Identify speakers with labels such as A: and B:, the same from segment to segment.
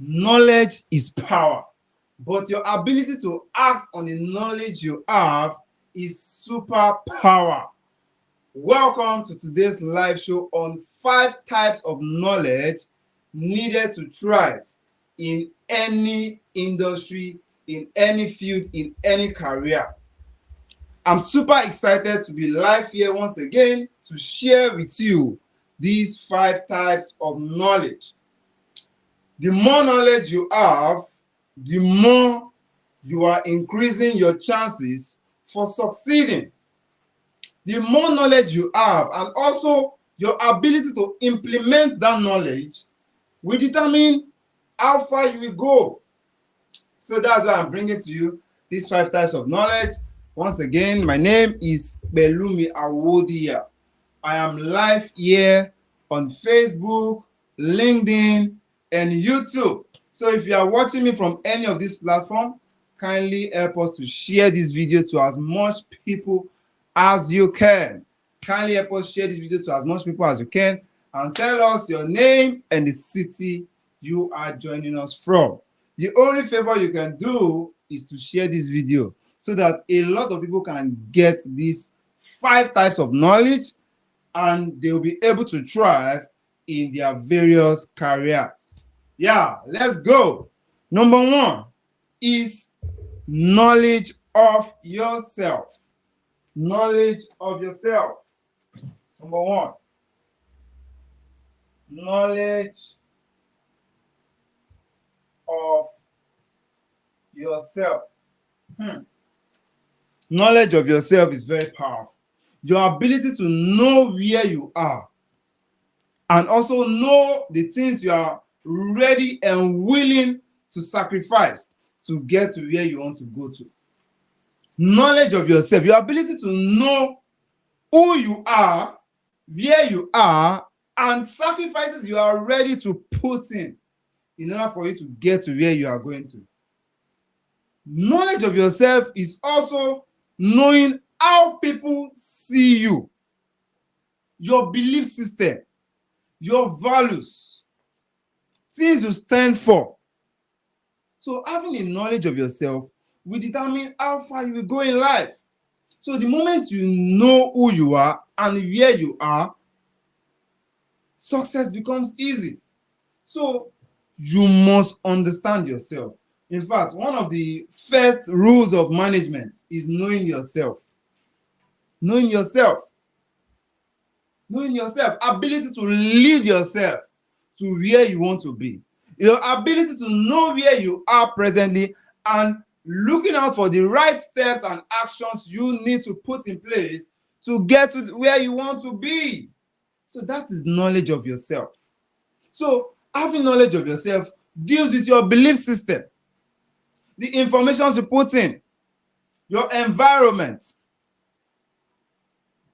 A: Knowledge is power, but your ability to act on the knowledge you have is superpower. Welcome to today's live show on 5 types of knowledge needed to thrive in any industry, in any field, in any career. I'm super excited to be live here once again to share with you these 5 types of knowledge. The more knowledge you have, the more you are increasing your chances for succeeding. The more knowledge you have and also your ability to implement that knowledge will determine how far you will go. So that's why I'm bringing to you these 5 types of knowledge. Once again, my name is Pelumi Awodia. I am live here on Facebook, LinkedIn, and YouTube. So if you are watching me from any of these platforms, kindly help us to share this video to as much people as you can. Kindly help us share this video to as much people as you can and tell us your name and the city you are joining us from. The only favor you can do is to share this video so that a lot of people can get these 5 types of knowledge and they will be able to thrive in their various careers. Yeah, let's go. Number 1 is knowledge of yourself. Knowledge of yourself. Number 1. Knowledge of yourself. Knowledge of yourself is very powerful. Your ability to know where you are and also know the things you are ready and willing to sacrifice to get to where you want to go to. Knowledge of yourself, your ability to know who you are, where you are, and sacrifices you are ready to put in order for you to get to where you are going to. Knowledge of yourself is also knowing how people see you, your belief system, your values, things you stand for. So having a knowledge of yourself will determine how far you will go in life. So the moment you know who you are and where you are, success becomes easy. So you must understand yourself. In fact, one of the first rules of management is knowing yourself. Knowing yourself. Knowing yourself. Ability to lead yourself to where you want to be. Your ability to know where you are presently and looking out for the right steps and actions you need to put in place to get to where you want to be. So that is knowledge of yourself. So having knowledge of yourself deals with your belief system, the information you put in, your environment.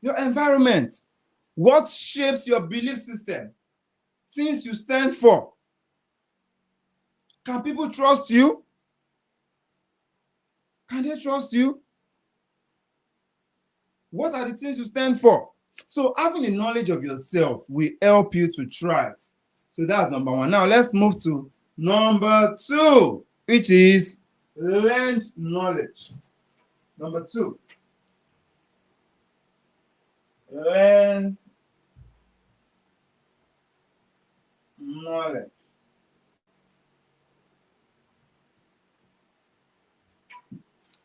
A: Your environment. What shapes your belief system? Things you stand for. Can people trust you? Can they trust you? What are the things you stand for? So having a knowledge of yourself will help you to thrive. So that's number 1. Now let's move to number 2, which is learned knowledge. Number 2. Learned knowledge.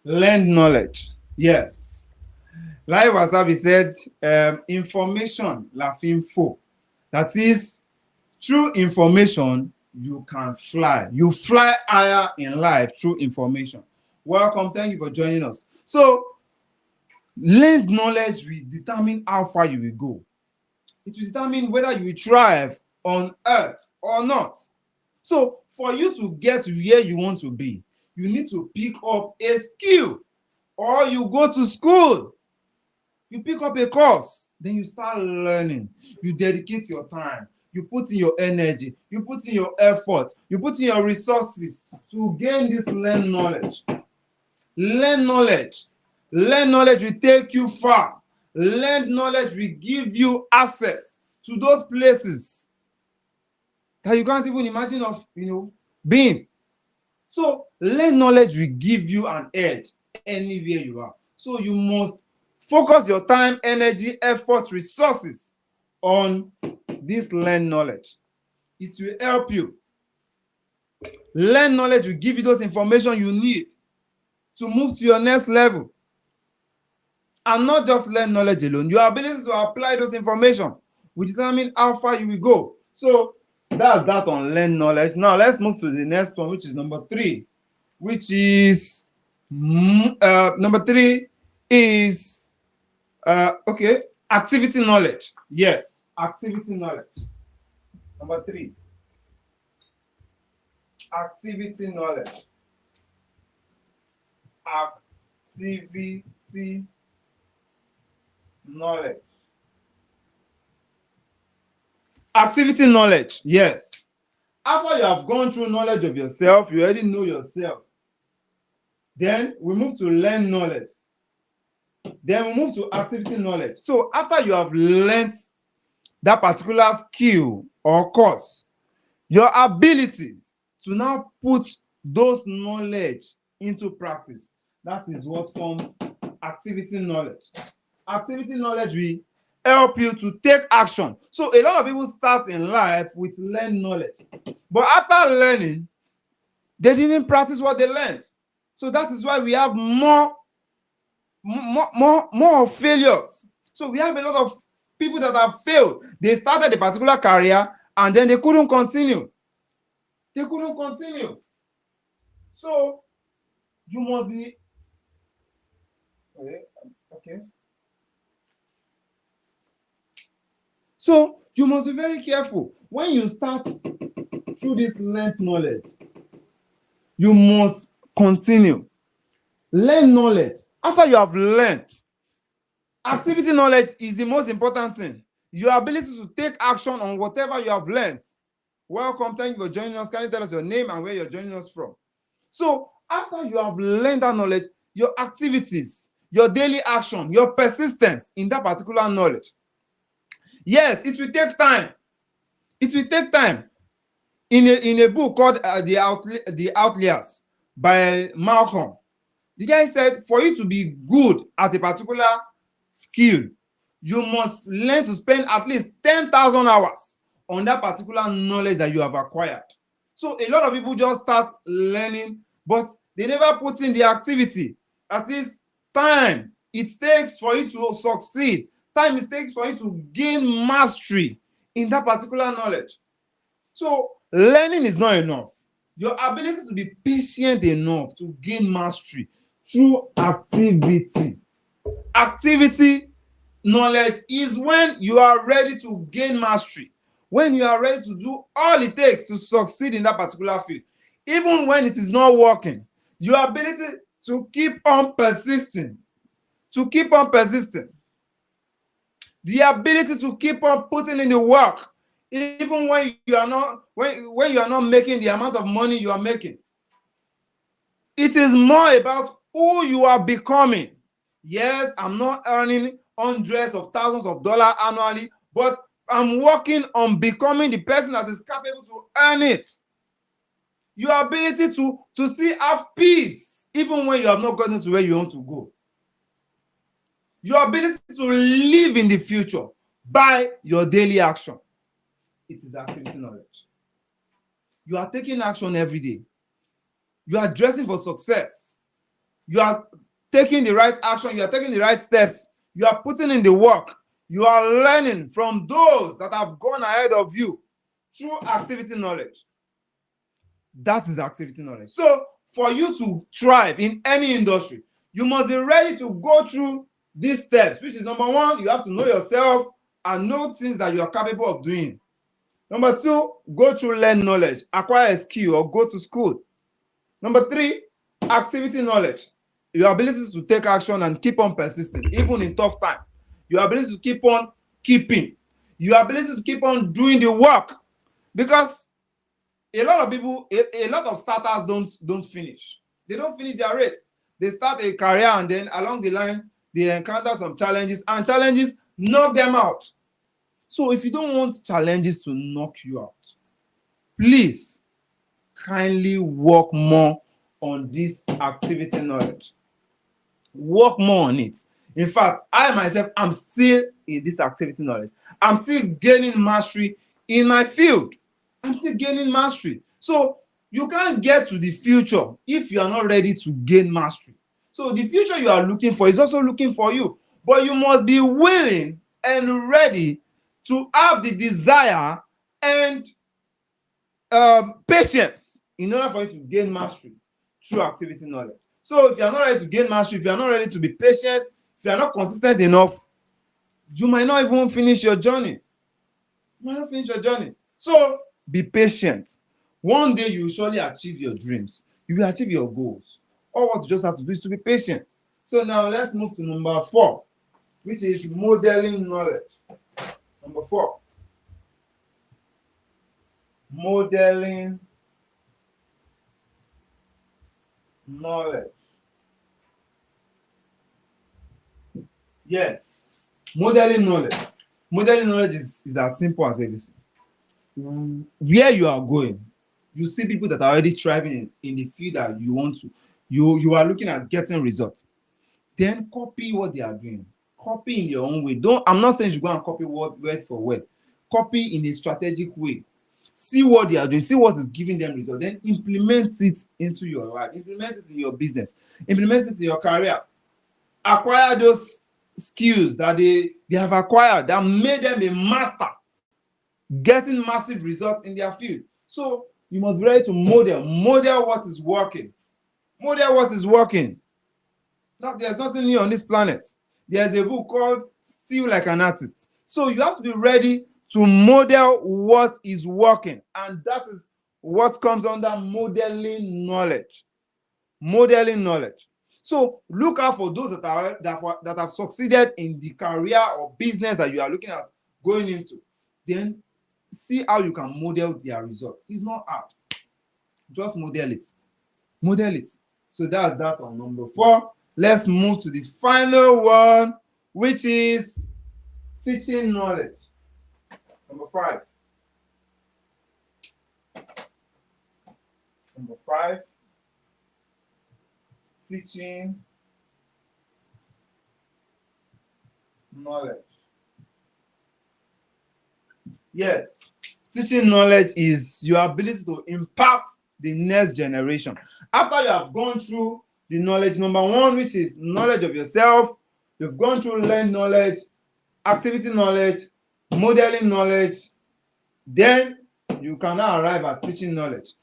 A: Learned knowledge. Yes. Like Wasabi said, information la fi ń fò. That is, through information, you can fly. You fly higher in life through information. Welcome. Thank you for joining us. So, learned knowledge will determine how far you will go. It will determine whether you will thrive on earth or not. So, for you to get to where you want to be, you need to pick up a skill, or you go to school. You pick up a course, then you start learning. You dedicate your time. You put in your energy. You put in your effort. You put in your resources to gain this learned knowledge. Learn knowledge. Learn knowledge will take you far. Learned knowledge will give you access to those places that you can't even imagine of, being. So learn knowledge will give you an edge anywhere you are. So you must focus your time, energy, effort, resources on this learn knowledge. It will help you. Learn knowledge will give you those information you need to move to your next level. And not just learn knowledge alone. Your ability to apply those information will determine how far you will go. So that's that on learn knowledge. Now let's move to the next one, which is number 3. Which is number 3 is okay, activity knowledge. Yes, activity knowledge. Number 3, activity knowledge. Activity knowledge. Activity knowledge, yes. After you have gone through knowledge of yourself, you already know yourself. Then we move to learn knowledge. Then we move to activity knowledge. So after you have learned that particular skill or course, your ability to now put those knowledge into practice, that is what forms activity knowledge. Activity knowledge will help you to take action. So a lot of people start in life with learn knowledge, but after learning, they didn't practice what they learned. So that is why we have more failures. So we have a lot of people that have failed. They started a particular career and then they couldn't continue. They couldn't continue. So you must be okay. So you must be very careful when you start through this learned knowledge. You must continue. Learn knowledge. After you have learned, activity knowledge is the most important thing. Your ability to take action on whatever you have learned. Welcome. Thank you for joining us. Can you tell us your name and where you're joining us from? So after you have learned that knowledge, your activities, your daily action, your persistence in that particular knowledge. Yes, it will take time. It will take time. In a book called The Outliers by Malcolm, the guy said for you to be good at a particular skill, you must learn to spend at least 10,000 hours on that particular knowledge that you have acquired. So a lot of people just start learning, but they never put in the activity. That is time it takes for you to succeed. Time it takes for you to gain mastery in that particular knowledge. So learning is not enough. Your ability to be patient enough to gain mastery through activity. Activity knowledge is when you are ready to gain mastery, when you are ready to do all it takes to succeed in that particular field. Even when it is not working, your ability to keep on persisting, the ability to keep on putting in the work, even when you are not making the amount of money you are making. It is more about who you are becoming. Yes, I'm not earning hundreds of thousands of dollars annually, but I'm working on becoming the person that is capable to earn it. Your ability to still have peace, even when you have not gotten to where you want to go. Your ability to live in the future by your daily action. It is activity knowledge. You are taking action every day. You are dressing for success. You are taking the right action. You are taking the right steps. You are putting in the work. You are learning from those that have gone ahead of you through activity knowledge. That is activity knowledge. So for you to thrive in any industry, you must be ready to go through these steps, which is number 1, you have to know yourself and know things that you are capable of doing. Number 2, go through learn knowledge, acquire a skill or go to school. Number 3, activity knowledge, your ability to take action and keep on persisting, even in tough time. Your ability to keep on keeping. Your ability to keep on doing the work. Because a lot of people, a lot of starters don't finish. They don't finish their race. They start a career and then along the line, they encounter some challenges and challenges knock them out. So if you don't want challenges to knock you out, please kindly work more on this activity knowledge. Work more on it. In fact, I myself am still in this activity knowledge. I'm still gaining mastery in my field. I'm still gaining mastery. So you can't get to the future if you are not ready to gain mastery. So the future you are looking for is also looking for you. But you must be willing and ready to have the desire and patience in order for you to gain mastery through activity knowledge. So if you are not ready to gain mastery, if you are not ready to be patient, if you are not consistent enough, you might not even finish your journey. You might not finish your journey. So be patient. One day you will surely achieve your dreams. You will achieve your goals. All what you just have to do is to be patient. So now let's move to number 4, which is modeling knowledge. Number 4. Modeling knowledge. Yes, modeling knowledge. Modeling knowledge is as simple as ABC. Where you are going, you see people that are already thriving in the field that you want to. You are looking at getting results. Then copy what they are doing. Copy in your own way. I'm not saying you go and copy word for word. Copy in a strategic way. See what they are doing, see what is giving them results, then implement it into your life, implement it in your business, implement it in your career. Acquire those skills that they have acquired that made them a master, getting massive results in their field. So you must be ready to model what is working. Model what is working. Now, there's nothing new on this planet. There's a book called Steal Like an Artist. So you have to be ready to model what is working, and that is what comes under modeling knowledge. Modeling knowledge. So look out for those that have succeeded in the career or business that you are looking at going into. Then see how you can model their results. It's not hard. Just model it. Model it. So that's that on number 4. Let's move to the final one, which is teaching knowledge. Number 5. Number 5. Teaching knowledge. Yes, teaching knowledge is your ability to impact the next generation. After you have gone through the knowledge, number 1, which is knowledge of yourself, you've gone through learned knowledge, activity knowledge, modeling knowledge, then you can now arrive at teaching knowledge.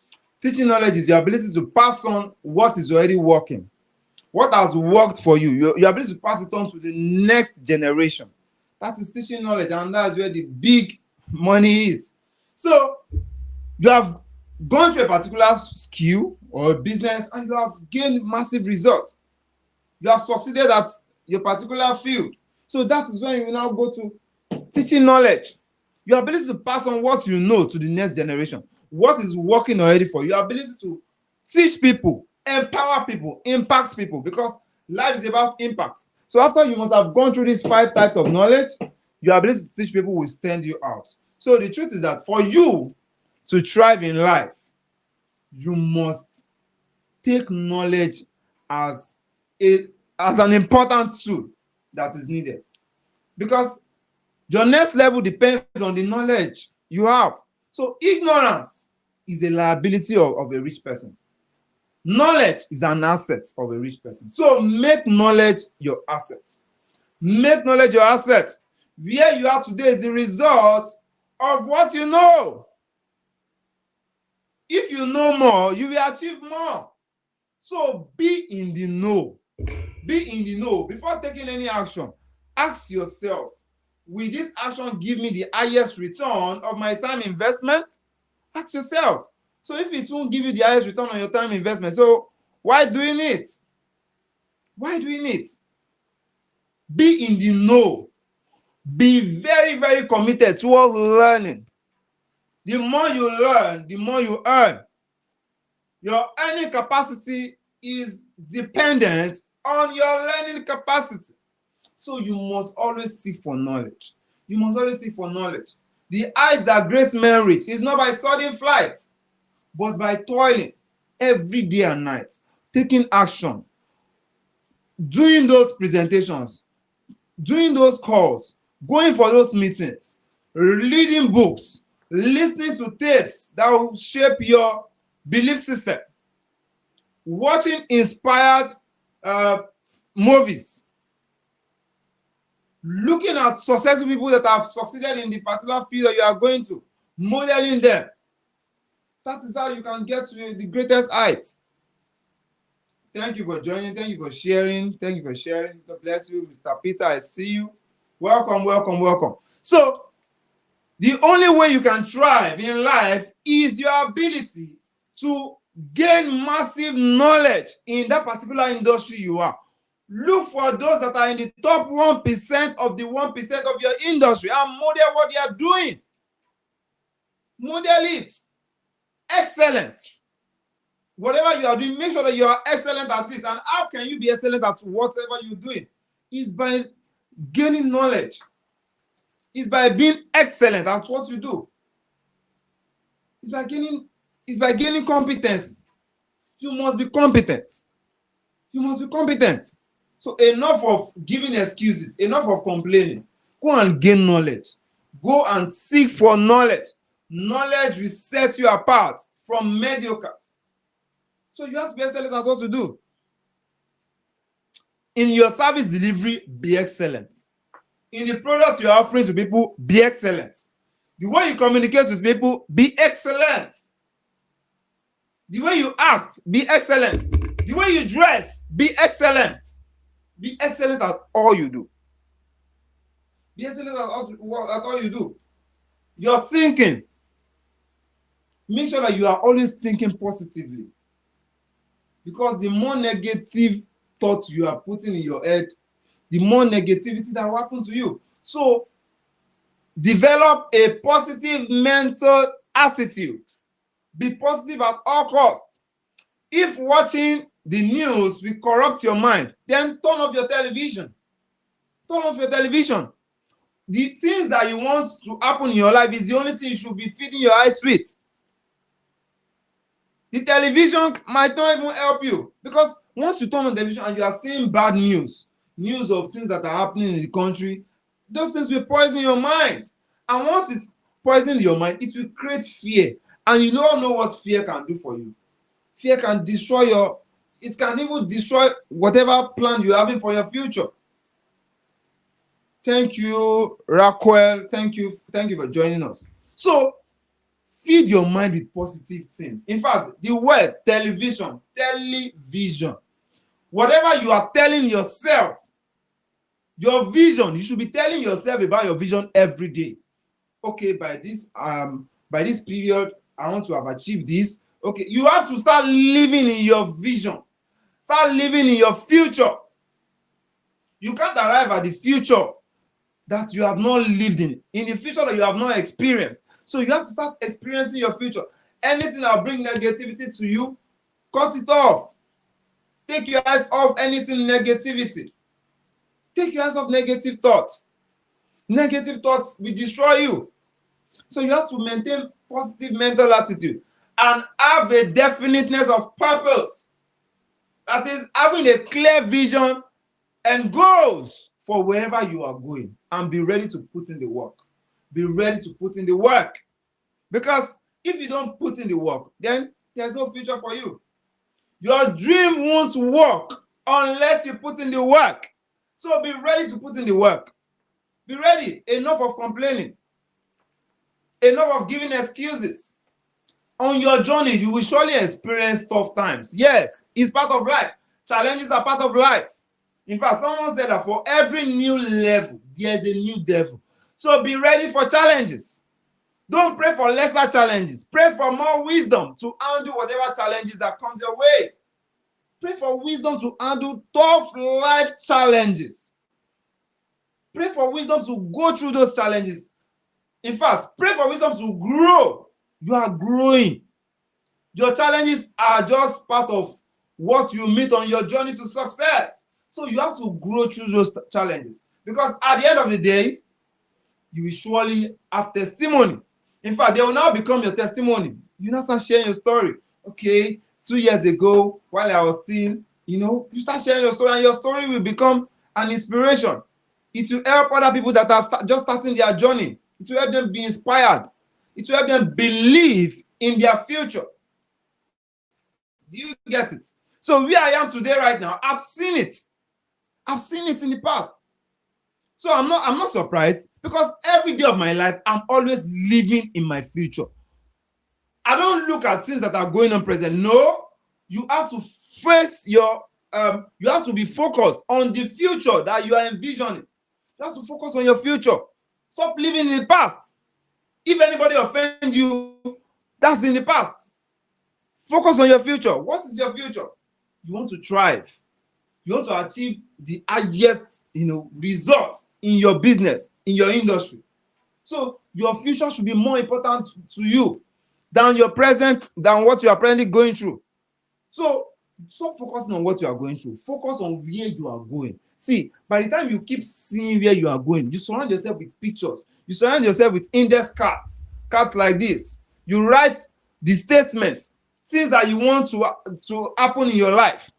A: Teaching knowledge is your ability to pass on what is already working, what has worked for you, your ability to pass it on to the next generation. That is teaching knowledge, and that's where the big money is. So you have gone through a particular skill or business and you have gained massive results. You have succeeded at your particular field. So that is when you now go to teaching knowledge. Your ability to pass on what you know to the next generation, what is working already for you, your ability to teach people, empower people, impact people, because life is about impact. So after you must have gone through these 5 types of knowledge, your ability to teach people will stand you out. So the truth is that for you to thrive in life, you must take knowledge as an important tool that is needed, because your next level depends on the knowledge you have. So ignorance is a liability of a rich person. Knowledge is an asset of a rich person. So make knowledge your asset. Make knowledge your asset. Where you are today is the result of what you know. If you know more, you will achieve more. So be in the know. Be in the know. Before taking any action, ask yourself, will this action give me the highest return of my time investment? Ask yourself. So if it won't give you the highest return on your time investment, so why doing it? Why doing it? Be in the know. Be very, very committed towards learning. The more you learn, the more you earn. Your earning capacity is dependent on your learning capacity. So you must always seek for knowledge. You must always seek for knowledge. The height that great men reach is not by sudden flight, but by toiling every day and night, taking action, doing those presentations, doing those calls, going for those meetings, reading books, listening to tapes that will shape your belief system, watching inspired movies, looking at successful people that have succeeded in the particular field that you are going to, modeling them. That is how you can get to the greatest height. Thank you for joining. Thank you for sharing. Thank you for sharing. God bless you. Mr. Peter, I see you. Welcome, welcome, welcome. So, the only way you can thrive in life is your ability to gain massive knowledge in that particular industry you are. Look for those that are in the top 1% of the 1% of your industry and model what they are doing. Model it. Excellence. Whatever you are doing, make sure that you are excellent at it. And how can you be excellent at whatever you're doing? It's by gaining knowledge. It's by being excellent at what you do. It's by gaining competence. You must be competent. You must be competent. So enough of giving excuses, enough of complaining. Go and gain knowledge. Go and seek for knowledge. Knowledge will set you apart from mediocres. So you have to be excellent at what you do. In your service delivery, be excellent. In the product you are offering to people, be excellent. The way you communicate with people, be excellent. The way you act, be excellent. The way you dress, be excellent. Be excellent at all you do. Be excellent at all you do. Your thinking. Make sure that you are always thinking positively. Because the more negative thoughts you are putting in your head, the more negativity that will happen to you. So, develop a positive mental attitude. Be positive at all costs. If watching the news will corrupt your mind, then turn off your television. Turn off your television. The things that you want to happen in your life is the only thing you should be feeding your eyes with. The television might not even help you, because once you turn on television and you are seeing bad news of things that are happening in the country, those things will poison your mind. And once it's poisoned your mind, it will create fear. And you don't know what fear can do for you. Fear can destroy it can even destroy whatever plan you're having for your future. Thank you, Raquel. Thank you for joining us. So, feed your mind with positive things. In fact, the word television, whatever you are telling yourself, your vision, you should be telling yourself about your vision every day. Okay, by this period, I want to have achieved this. Okay, you have to start living in your vision. Start living in your future. You can't arrive at the future that you have not lived in the future that you have not experienced. So you have to start experiencing your future. Anything that will bring negativity to you, cut it off. Take your eyes off anything negativity. Take your eyes off negative thoughts. Negative thoughts will destroy you. So you have to maintain positive mental attitude and have a definiteness of purpose. That is, having a clear vision and goals for wherever you are going, and be ready to put in the work. Be ready to put in the work. Because if you don't put in the work, then there's no future for you. Your dream won't work unless you put in the work. So be ready to put in the work. Be ready. Enough of complaining. Enough of giving excuses. On your journey, you will surely experience tough times. Yes, it's part of life. Challenges are part of life. In fact, someone said that for every new level, there's a new devil. So be ready for challenges. Don't pray for lesser challenges. Pray for more wisdom to handle whatever challenges that comes your way. Pray for wisdom to handle tough life challenges. Pray for wisdom to go through those challenges. In fact, pray for wisdom to grow. You are growing. Your challenges are just part of what you meet on your journey to success. So you have to grow through those challenges. Because at the end of the day, you will surely have testimony. In fact, they will now become your testimony. You now start sharing your story. Okay, 2 years ago, while I was still, you start sharing your story, and your story will become an inspiration. It will help other people that are just starting their journey. It will help them be inspired. It will help them believe in their future. Do you get it? So where I am today right now, I've seen it. I've seen it in the past. So I'm not surprised, because every day of my life, I'm always living in my future. I don't look at things that are going on present. No, you have to face your you have to be focused on the future that you are envisioning. You have to focus on your future. Stop living in the past. If anybody offends you, that's in the past. Focus on your future. What is your future? You want to thrive. You want to achieve the highest, result in your business, in your industry. So your future should be more important to you than your present, than what you are presently going through. So stop focusing on what you are going through. Focus on where you are going. See, by the time you keep seeing where you are going, you surround yourself with pictures. You surround yourself with index cards like this. You write the statements, things that you want to happen in your life.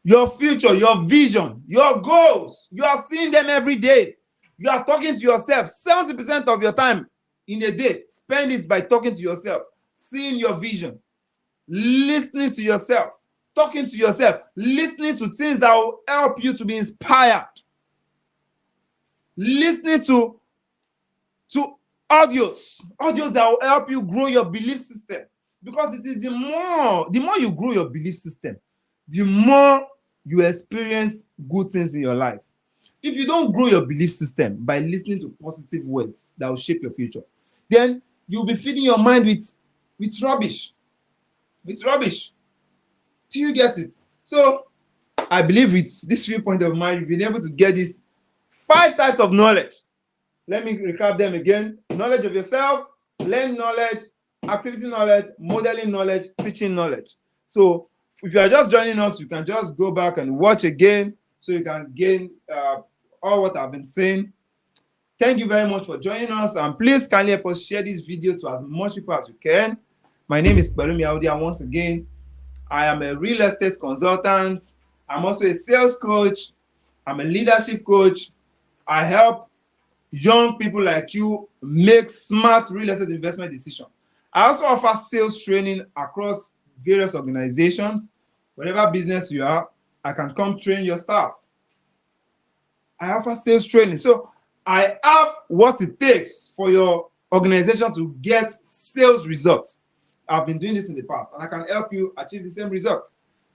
A: Your future, your vision, your goals. You are seeing them every day. You are talking to yourself. 70% of your time in a day, spend it by talking to yourself, seeing your vision, listening to yourself, talking to yourself, listening to things that will help you to be inspired, listening to audios that will help you grow your belief system. Because it is the more you grow your belief system, the more you experience good things in your life. If you don't grow your belief system by listening to positive words that will shape your future, then you'll be feeding your mind with rubbish. With rubbish. Do you get it? So I believe with this viewpoint of mine, you've been able to get these 5 types of knowledge. Let me recap them again. Knowledge of yourself, learn knowledge, activity knowledge, modeling knowledge, teaching knowledge. So if you are just joining us, you can just go back and watch again so you can gain all what I've been saying. Thank you very much for joining us, and please kindly help us share this video to as much people as you can. My name is Pelumi Audi, and once again, I am a real estate consultant. I'm also a sales coach. I'm a leadership coach. I help young people like you make smart real estate investment decisions. I also offer sales training across various organizations. Whatever business you are, I can come train your staff. I offer sales training. So I have what it takes for your organization to get sales results. I've been doing this in the past, and I can help you achieve the same results.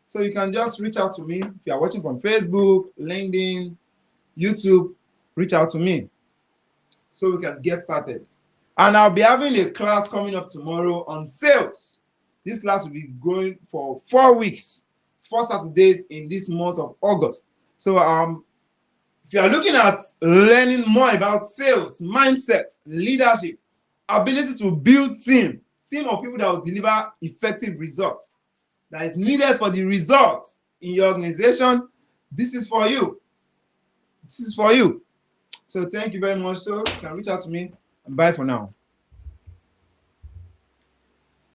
A: So you can just reach out to me. If you are watching from Facebook, LinkedIn, YouTube, reach out to me so we can get started. And I'll be having a class coming up tomorrow on sales. This class will be going for 4 weeks, 4 Saturdays in this month of August. So if you are looking at learning more about sales, mindset, leadership, ability to build team of people that will deliver effective results that is needed for the results in your organization, this is for you. This is for you. So thank you very much. So you can reach out to me, and bye for now.